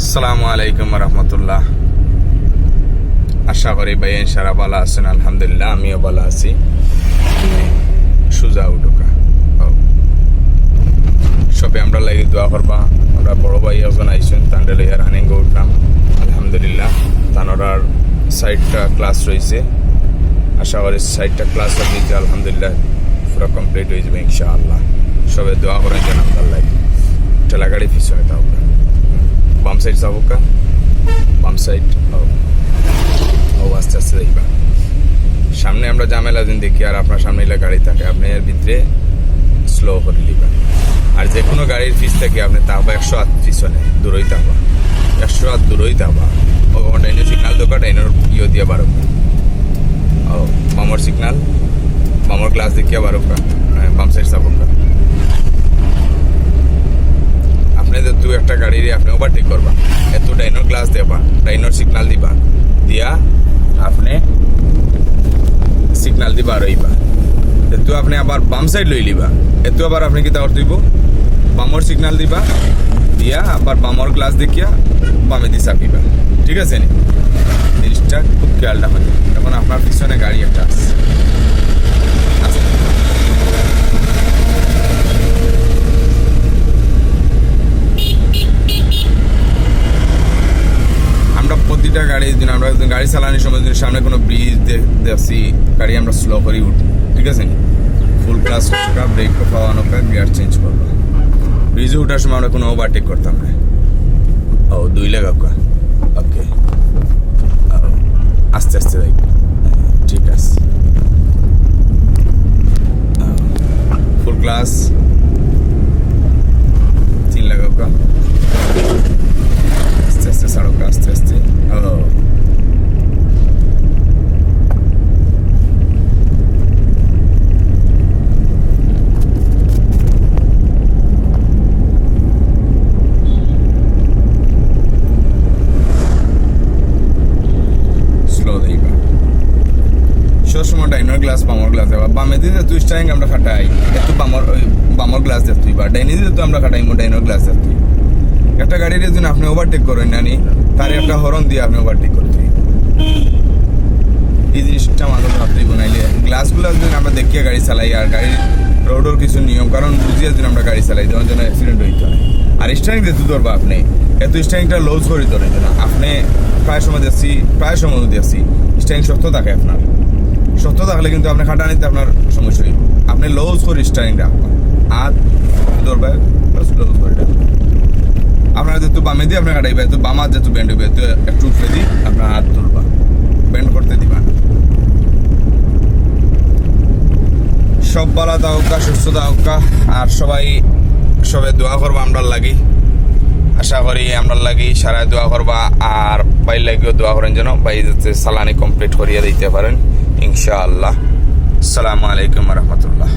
আসসালামু আলাইকুম রহমতুল্লাহ। আশা করি ভাই সারা ভালো আছেন। আলহামদুলিল্লাহ আমিও ভালো আছি। সুজা উঠোকা সবে আমরা লাগি দোয়া করবা। আমরা বড় ভাই একজন আইসেন তান্ডে লইয়া রানিং উঠলাম। আলহামদুলিল্লাহ তানোরার সাইডটা ক্লাস রয়েছে। আশা করি সাইডটা ক্লাস দিতে আলহামদুলিল্লাহ পুরো কমপ্লিট হয়ে যাবে ইনশাআল্লাহ। সবে দোয়া করেন যেন আপনার লাগে ঠেলা গাড়ি পিছনে তাও বাম সাইড যাবোকা, বাম সাইড আস্তে আস্তে দেখবা। সামনে আমরা ঝামেলা দিন দেখি আর আপনার সামনে গাড়ি থাকে আপনি এর ভিতরে স্লো করে লিবেন। আর যে কোনো গাড়ির পিছ থেকে আপনি তাহবা 100 হাত পিছনে দূরই তাহবা, 100 হাত দূরই তাহবা। ও ডাইনের সিগনাল দোকা ডাইনের ইয়ে দিয়ে বারোকা, ও বামর সিগনাল বামর গ্লাস দেখিয়া বারোকা, বাম সাইড যাবোকা। আপনি যেহেতু একটা গাড়ির আপনি ওভারটেক করবা, এত ডাইনোর গ্লাস দেবা, ডাইনোর সিগনাল দিবা, দিয়া আপনি সিগনাল দিবা আর রইবা। এতো আপনি আবার বাম সাইড লই লিবা, এতো আবার আপনি কি তাওর দিব বামর সিগনাল দিবা, দিয়া আবার বামর গ্লাস দেখিয়া বামে দি চাপিবা। ঠিক আছে নি? জিনিসটা খুব খেয়াল রাখবেন। এখন আপনার পিছনে গাড়ি একটা আছে, প্রতিটা গাড়ি দিন আমরা গাড়ি চালানোর সময় যদি সামনে কোনো ব্রিজ দেখছি গাড়ি আমরা স্লো করে উঠি। ঠিক আছে নি? ফুল ক্লাস হোকা, ব্রেক পাওয়ানো হোকা, গিয়ার চেঞ্জ করবো। ব্রিজে উঠার সময় আমরা কোনো ওভারটেক করতাম না। ও 2 লেগ হোকা, ওকে আস্তে আস্তে যাই। ঠিক আছে, ফুল ক্লাস 3 লেগ হোকা, আস্তে আস্তে সড়ক আস্তে আস্তে। সবসময় ডাইনোর গ্লাস বামর গ্লাস দেবা। বামে দিতে তুই স্টাইং আমরা খাটাই, একটু বামর গ্লাস দেব তুই, বা ডাইনি দিতে তো আমরা খাটাই ডাইনোর গ্লাস দেব তুই। একটা গাড়ির জন্য আপনি ওভারটেক করেন নানি, তার একটা হরন দিয়ে আপনি ওভারটেক করতে। এই জিনিসটা মাথায় ভাবতেই বানাইলে গ্লাসগুলো যদি আমরা দেখিয়ে গাড়ি চালাই, আর গাড়ির রোডের কিছু নিয়ম কারণ বুঝিয়ে যদি আমরা গাড়ি চালাই যেমন যেন অ্যাক্সিডেন্ট হইতে হয়। আর স্টারিং যেহেতু ধরবা আপনি এত স্টারিংটা লুজ করে ধরেন না। আপনি প্রায় সময় দেখছি স্টারিং শক্ত থাকে। আপনার শক্ত থাকলে কিন্তু আপনি খাটানিতে আপনার সমস্যা হইব। আপনি লুজ করে স্টারিং রাখবেন, আর ধরবে লুজ করে আপনার যেহেতু বামে দিয়ে আপনি কাটাইবে, তো বামার যেহেতু ব্যান্ড হইবে তো একটু উঠে দিই আপনার হাত তুলবা, ব্যান্ড করতে দিবা। সব ভালো থাকুকা, সুস্থ থাকুকা, আর সবাই দোয়া করবা আমরা লাগি। আশা করি আমরা লাগি সারাই দোয়া করবা, আর ভাই লাগিও দোয়া করেন যেন ভাই যাতে সালানি কমপ্লিট করিয়ে দিতে পারেন ইনশাআল্লাহ। আসসালামু আলাইকুম রহমতুল্লাহ।